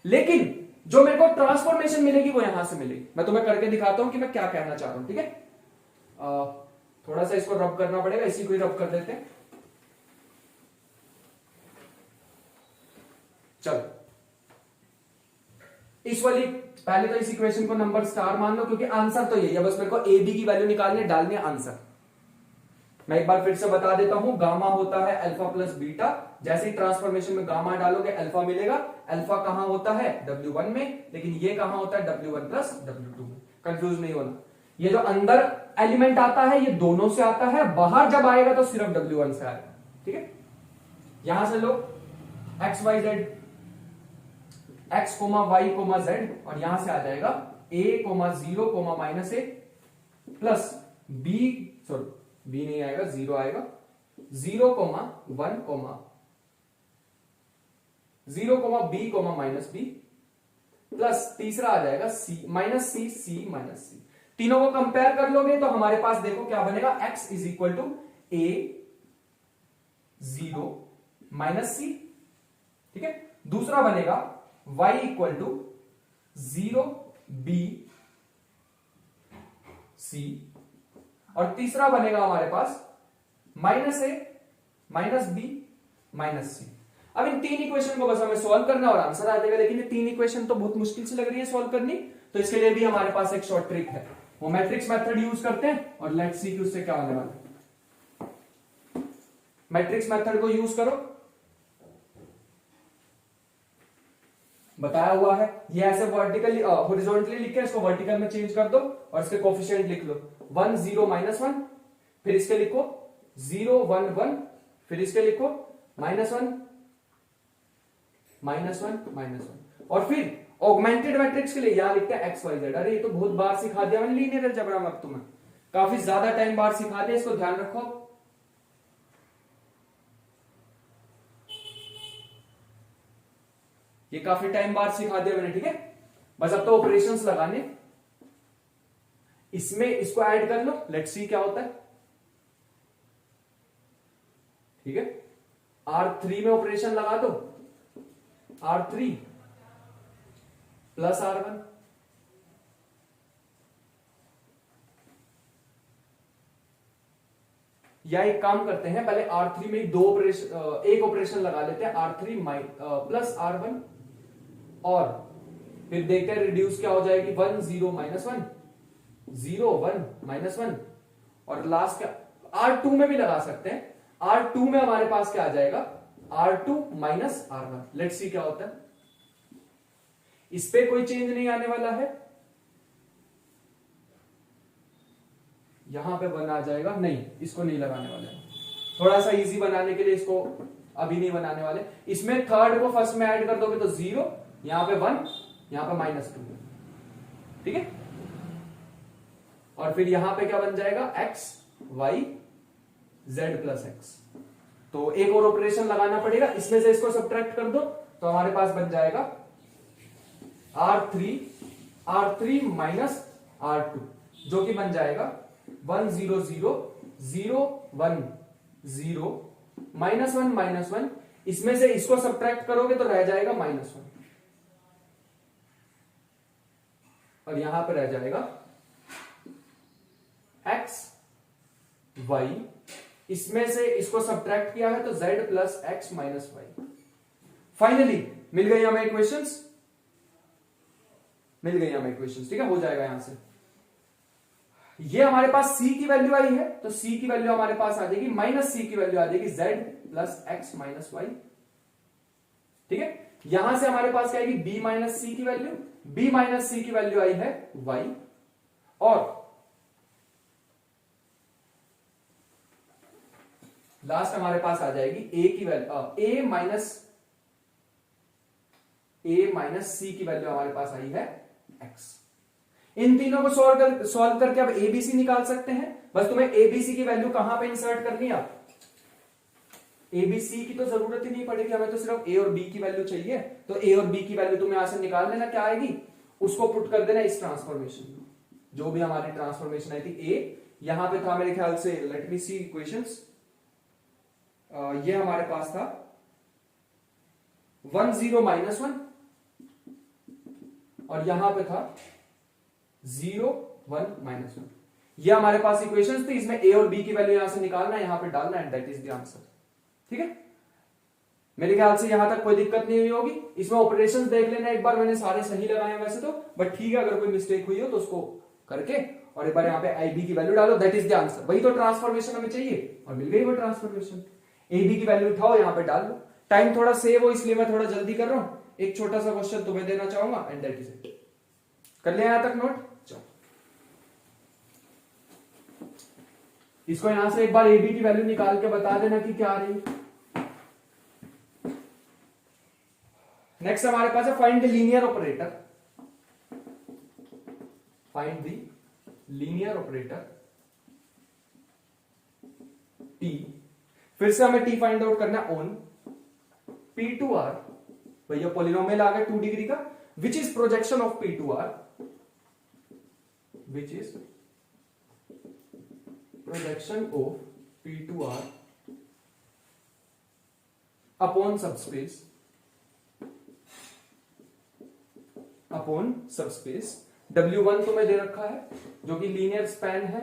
लेकिन जो मेरे को ट्रांसफॉर्मेशन मिलेगी वो यहां से मिलेगी। मैं तुम्हें करके दिखाता हूं कि मैं क्या कहना चाह रहा हूं, ठीक है। थोड़ा सा इसको रब करना पड़ेगा, इसी को ही रब कर देते हैं। चलो, इस वाली पहले तो इस इक्वेशन को नंबर स्टार मान लो, क्योंकि आंसर तो यही है, बस मेरे को ए बी की वैल्यू निकालनी है, डालनी है आंसर। मैं एक बार फिर से बता देता हूं, गामा होता है अल्फा प्लस बीटा। जैसे ही ट्रांसफॉर्मेशन में गामा डालोगे अल्फा मिलेगा। अल्फा कहां होता है, W1 में, लेकिन ये कहां होता है, W1 प्लस W2 में। कंफ्यूज नहीं होना, ये जो अंदर एलिमेंट आता है ये दोनों से आता है, बाहर जब आएगा तो सिर्फ W1 से आएगा, ठीक है। यहां से लो XYZ, X, Y, Z, और यहां से आ जाएगा A, 0, -A plus B, sorry B नहीं आएगा, 0 आएगा, 0, 1, 0, B, -B प्लस तीसरा आ जाएगा C, C। तीनों को कंपेयर कर लोगे तो हमारे पास देखो क्या बनेगा, X is equal to A 0 -C, ठीक है। दूसरा बनेगा Y equal to 0 B C, और तीसरा बनेगा हमारे पास -A -B -C। अब इन तीन इक्वेशन को बस हमें सॉल्व करना और आंसर आ जाएगा, लेकिन ये तीन इक्वेशन तो बहुत मुश्किल से लग रही है सॉल्व करनी, तो इसके लिए भी हमारे पास एक शॉर्ट ट्रिक है, वो मैट्रिक्स मेथड यूज करते हैं, और लेट्स सी कि उससे क्या होने वाला है। मैट्रिक्स मेथड को यूज करो, बताया हुआ है। ये ऐसे वर्टिकली हॉरिजॉन्टली लिख के इसको वर्टिकल में चेंज कर दो, और इसके कोफिशिएंट लिख लो 1 0 -1, फिर इसके लिखो 0 1 1, फिर इसके लिखो -1 -1, और फिर ऑगमेंटेड मैट्रिक्स के लिए यहां लिखते हैं XYZ। अरे ये तो बहुत बार सिखा दिया मैंने लीनियर अलजेब्रा में, अब तुम्हें काफी ज्यादा टाइम बाद सिखा दिया, इसको ध्यान रखो। ये काफी टाइम बाद सिखा दिया मैंने, ठीक है। बस अब तो ऑपरेशंस लगाने, इसमें इसको ऐड कर लो, लेट्स सी क्या होता है, ठीक है। R3 में ऑपरेशन लगा दो, R3 प्लस R1, या एक काम करते हैं, पहले R3 में दो ऑपरेशन, एक ऑपरेशन लगा लेते हैं, R3 प्लस R1, और फिर देखते हैं रिड्यूस क्या हो जाएगी, 1 0 -1, 0 1 -1, और लास्ट का R2 में भी लगा सकते हैं। R2 में हमारे पास क्या आ जाएगा, R2 minus R1। Let's see क्या होता है, इस पे कोई चेंज नहीं आने वाला है, यहां पे 1 आ जाएगा, नहीं इसको नहीं लगाने वाले हैं, थोड़ा सा इजी बनाने के लिए इसको अभी नहीं बनाने वाले। इसमें थर्ड को फर्स्ट में ऐड कर दोगे तो 0, यहां पे 1, यहां पे -2, ठीक है। और फिर यहां पे क्या बन जाएगा, X Y Z plus X। तो एक और ऑपरेशन लगाना पड़ेगा, इसमें से इसको सब्ट्रैक्ट कर दो तो हमारे पास बन जाएगा R3 माइनस R2, जो कि बन जाएगा 1 0 0 0 1 0 -1 -1। इसमें से इसको सब्ट्रैक्ट करोगे तो रह जाएगा -1, और यहां पर रह जाएगा X Y, इसमें से इसको सब्ट्रैक्ट किया है तो Z plus X minus Y। Finally मिल गई हमें इक्वेशंस, मिल गई हमें इक्वेशन, ठीक है, हो जाएगा यहां से। ये हमारे पास c की वैल्यू आई है, तो c की वैल्यू हमारे पास आ जाएगी माइनस c की वैल्यू आ जाएगी z plus x minus y, ठीक है। यहां से हमारे पास क्या आएगी b माइनस सी की वैल्यू, b माइनस सी की वैल्यू आई है y, और लास्ट हमारे पास आ जाएगी a की वैल्यू a माइनस सी की वैल्यू हमारे पास आई है x। इन तीनों को सॉल्व करके अब एबीसी निकाल सकते हैं। बस तुम्हें एबीसी की वैल्यू कहां पे इंसर्ट करनी है, एबीसी की तो जरूरत ही नहीं पड़ेगी, हमें तो सिर्फ ए और बी की वैल्यू चाहिए। तो ए और बी की वैल्यू तुम्हें यहां से निकाल लेना, क्या आएगी उसको पुट कर देना इस ट्रांसफॉर्मेशन में, जो भी हमारी ट्रांसफॉर्मेशन आई थी। ए यहां पे था मेरे ख्याल से, लेट मी सी इक्वेशंस, ये हमारे पास था 1 0 माइनस 1, और यहां पे था 0 1 माइनस 1। ये हमारे पास इक्वेशंस थी, इसमें ए और बी की वैल्यू यहां से निकालना है, यहां पे डालना, and that is the answer, ठीक है। मेरे ख्याल से यहां तक कोई दिक्कत नहीं हुई होगी। इसमें ऑपरेशंस देख लेना एक बार, मैंने सारे सही लगाए हैं वैसे तो, बट ठीक है, अगर कोई मिस्टेक हुई हो तो उसको करके और एक बार यहां पे आई बी की वैल्यू डालो, दैट इज द आंसर। वही तो ट्रांसफॉर्मेशन हमें चाहिए, और मिल गई वो ट्रांसफॉर्मेशन। ए बी की वैल्यू उठाओ, यहां पे डाल लो। टाइम थोड़ा सेव हो इसलिए मैं थोड़ा जल्दी कर रहा हूं। एक छोटा सा क्वेश्चन तुम्हें देना चाहूंगा, एंड दैट इज इट। कर लिया यहां तक नोट? चलो इसको यहां से एक बार ए बी की वैल्यू निकाल के बता देना कि क्या आ रही। नेक्स्ट हमारे पास है find the linear operator, find the linear operator T. फिर से हमें टी फाइंड आउट करना है ऑन पी टू आर, भैया पॉलिनोमियल आ गया 2 डिग्री का, which is projection of P two R, which is projection of P two R upon subspace, upon subspace. W1 तुम्हें दे रखा है जो कि लीनियर स्पैन है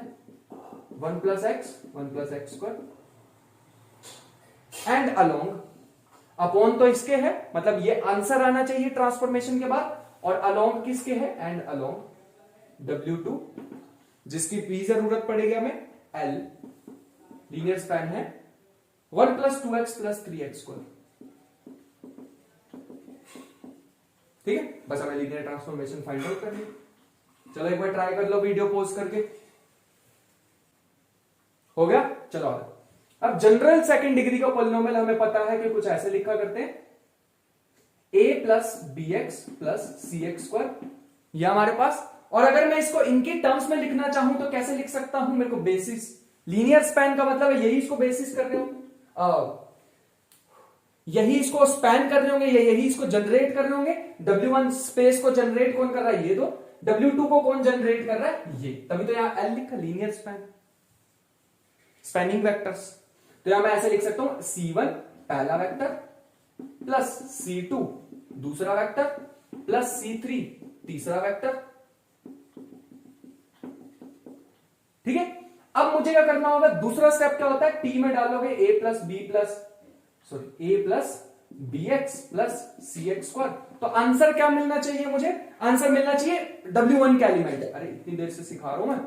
1 plus x square, and along, upon तो इसके है, मतलब ये आंसर आना चाहिए ट्रांसफॉर्मेशन के बाद, और अलोंग किसके है, एंड अलोंग W2 जिसकी भी जरूरत पड़ेगी हमें, L लीनियर स्पैन है 1 plus 2x plus 3x square, ठीक है। बस हमें लीनियर ट्रांसफॉर्मेशन फाइंड आउट करनी। चलो एक बार ट्राई कर लो वीडियो पॉज करके, हो गया। चलो अब जनरल सेकंड डिग्री का पॉलिनोमियल हमें पता है कि कुछ ऐसे लिखा करते हैं, a plus b x plus c x square, यह हमारे पास। और अगर मैं इसको इनके टर्म्स में लिखना चाहूं तो कैसे लिख सकता हूं, मेरे को बेसिस, लीनियर स्पैन का मतलब है यही इसको बेसिस कर रहे हो, यही इसको स्पैन कर रहे होंगे, यही इसको जनरेट कर रहे होंगे। W1 स्पेस को जनरेट कौन कर रहा है, ये तो। W2 को कौन जनरेट कर रहा है, ये। तभी तो यहां L लिखा, लीनियर स्पैन, स्पैनिंग वेक्टर्स। तो यहां मैं ऐसे लिख सकता हूं C1 पहला वेक्टर प्लस C2 दूसरा वेक्टर प्लस C3 तीसरा वेक्टर, ठीक है। अब मुझे क्या करना होगा, दूसरा स्टेप क्या होता है, टी में डालोगे a plus b x plus c x square. तो आंसर क्या मिलना चाहिए मुझे, आंसर मिलना चाहिए W1 का एलिमेंट। अरे इतनी देर से सिखा रहा हूं मैं,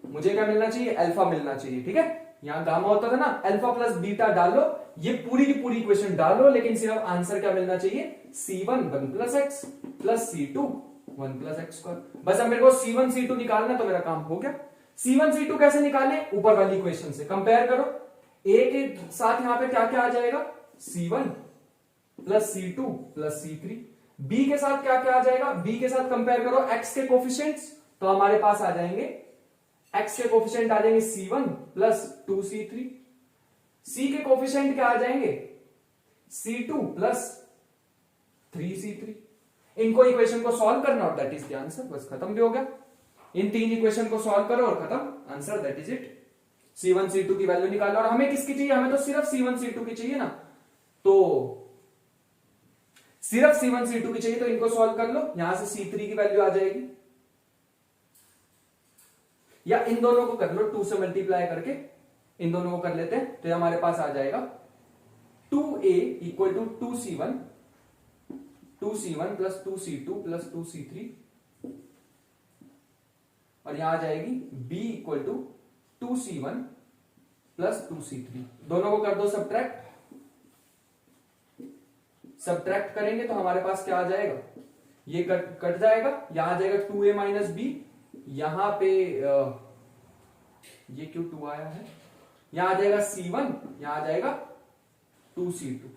मुझे क्या मिलना चाहिए, अल्फा मिलना चाहिए, ठीक है। यहां गामा होता था ना, अल्फा प्लस बीटा डालो, ये पूरी की पूरी इक्वेशन डालो, लेकिन सिर्फ आंसर क्या मिलना चाहिए, C1 1 plus x plus C2 1 plus x square. बस अब मेरे को C1 C2 निकालना, तो मेरा काम हो गया। C1 C2 कैसे निकाले, ऊपर वाली इक्वेशन से कंपेयर करो। A के साथ यहां पे क्या क्या आ जाएगा, C1 plus C2 plus C3। B के साथ क्या क्या आ जाएगा, B के साथ कंपेयर करो x के कोफिशिएंट्स, तो हमारे पास आ जाएंगे, x के कोफिशिएंट आ जाएंगे C1 प्लस 2C3, C के कोफिशिएंट क्या आ जाएंगे, C2 प्लस 3C3। इनको इक्वेशन को सॉल्व करना और दैट इज द आंसर, बस खत्म भी हो गया। इन 3 इक्वेशन को सॉल्व करो और खत्म, answer that is it. C1 C2 की वैल्यू निकालो, और हमें किसकी चाहिए, हमें तो सिर्फ C1 C2 की चाहिए ना, तो सिर्फ C1 C2 की चाहिए, तो इनको सॉल्व कर लो। यहां से C3 की वैल्यू आ जाएगी, या इन दोनों को कर लो 2 से मल्टीप्लाई करके, इन दोनों को कर लेते हैं, तो हमारे पास आ जाएगा 2a equal to 2C1 2c1 plus 2c2 plus 2c3 और यहां आ जाएगी b equal to 2c1 plus 2c3। दोनों को कर दो सब्ट्रैक्ट। सब्ट्रैक्ट करेंगे तो हमारे पास क्या आ जाएगा, ये कट जाएगा, यहां आ जाएगा 2a माइनस बी, यहां पे ये क्यों 2 आया है, यहां आ जाएगा c1, यहां आ जाएगा 2c2,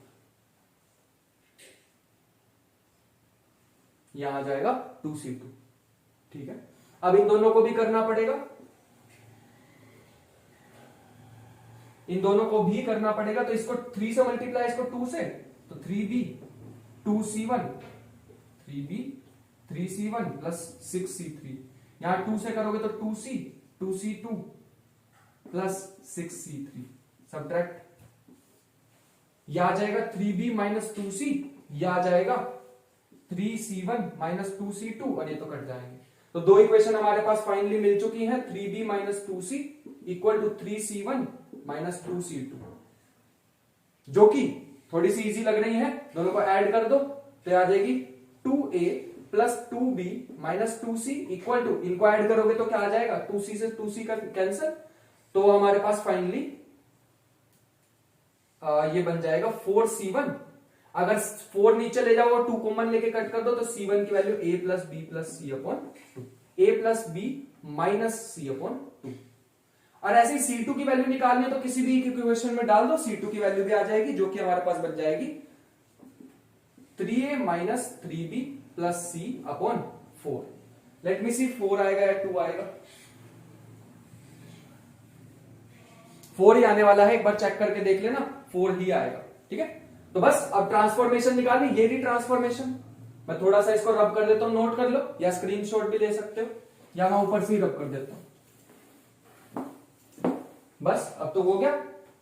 यहां आ जाएगा 2c2। ठीक है, अब इन दोनों को भी करना पड़ेगा, इन दोनों को भी करना पड़ेगा। तो इसको 3 से मल्टीप्लाई, इसको 2 से, तो 3b 2c1, 3b 3c1 plus 6c3, यहां 2 से करोगे तो 2c 2c2 plus 6c3। Subtract, यह आ जाएगा 3b माइनस 2c, यह आ जाएगा 3c1 माइनस 2c2 और ये तो कट जाएंगे। तो दो इक्वेशन हमारे पास फाइनली मिल चुकी हैं, 3b minus 2c equal to 3c1 minus 2c2, जो कि थोड़ी सी इजी लग रही है। दोनों को ऐड कर दो तो आ जाएगी 2a plus 2b minus 2c equal to, इनको ऐड करोगे तो क्या आ जाएगा, 2c से 2c का कैंसिल, तो हमारे पास फाइनली ये बन जाएगा 4c1। अगर 4 नीचे ले जाओ और 2 कॉमन लेके कट कर दो तो c1 की value a plus b plus c upon 2, a plus b minus c upon 2। और ऐसे ही c2 की वैल्यू निकालनी है तो किसी भी इक्वेशन में डाल दो, c2 की वैल्यू भी आ जाएगी, जो कि हमारे पास बन जाएगी 3a minus 3b plus c upon 4। Let me सी 4 आएगा या 2 आएगा, 4 ही आने वाला है, एक बार चेक करके देख लेना, 4 ही आएगा। ठीक है, तो बस अब ट्रांसफॉर्मेशन निकालनी, ये रही ट्रांसफॉर्मेशन। मैं थोड़ा सा इसको रब कर देता हूं, नोट कर लो, या स्क्रीनशॉट भी ले सकते हो, या मैं ऊपर से ही रब कर देता हूं। बस अब तो हो गया,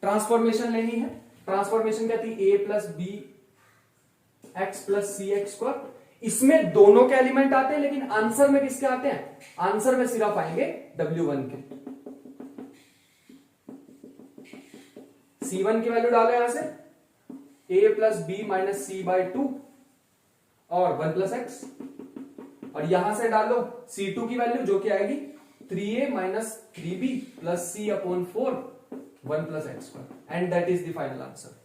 ट्रांसफॉर्मेशन लेनी है। ट्रांसफॉर्मेशन क्या थी, a plus b x plus c x square. इसमें दोनों के एलिमेंट आते हैं, लेकिन आंसर में किसके आते हैं, आंसर में सिर्फ आएंगे w1 के। c1 की वैल्यू डालो यहां से, a plus b minus c by 2 और 1 प्लस एक्स, और यहां से डालो c2 की वैल्यू, जो कि आएगी 3a minus 3b plus c upon 4 1 plus x square, and that is the final answer.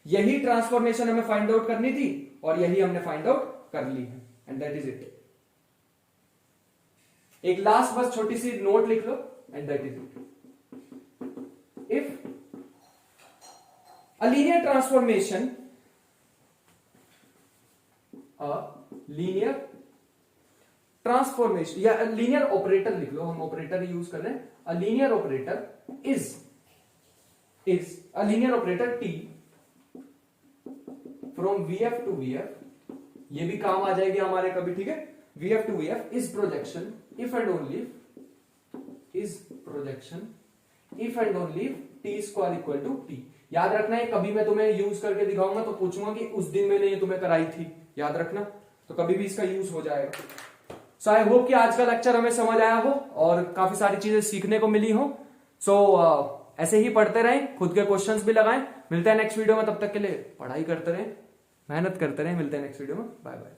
यही ट्रांसफॉर्मेशन हमें फाइंड आउट करनी थी और यही हमने फाइंड आउट कर ली है, एंड दैट इज इट। एक लास्ट बस छोटी सी नोट लिख लो, and that is it. If a linear transformation, या लीनियर ऑपरेटर लिख लो, हम ऑपरेटर यूज कर रहे हैं। a linear operator is a linear operator t from vf to vf, ये भी काम आ जाएगी हमारे कभी। ठीक है, vf to vf is projection if and only t square equal to t। याद रखना है, कभी मैं तुम्हें यूज करके दिखाऊंगा तो पूछूंगा कि उस दिन मैंने ये तुम्हें कराई थी, याद रखना, तो कभी भी इसका यूज हो जाएगा। सो आई होप कि आज का लेक्चर हमें समझ आया हो और काफी सारी चीजें सीखने को मिली हो। सो ऐसे ही पढ़ते रहें, खुद के क्वेश्चंस भी लगाएं। मिलते हैं नेक्स्ट वीडियो में, तब तक के लिए पढ़ाई करते रहें, मेहनत करते रहें। मिलते हैं नेक्स्ट वीडियो में, बाय बाय।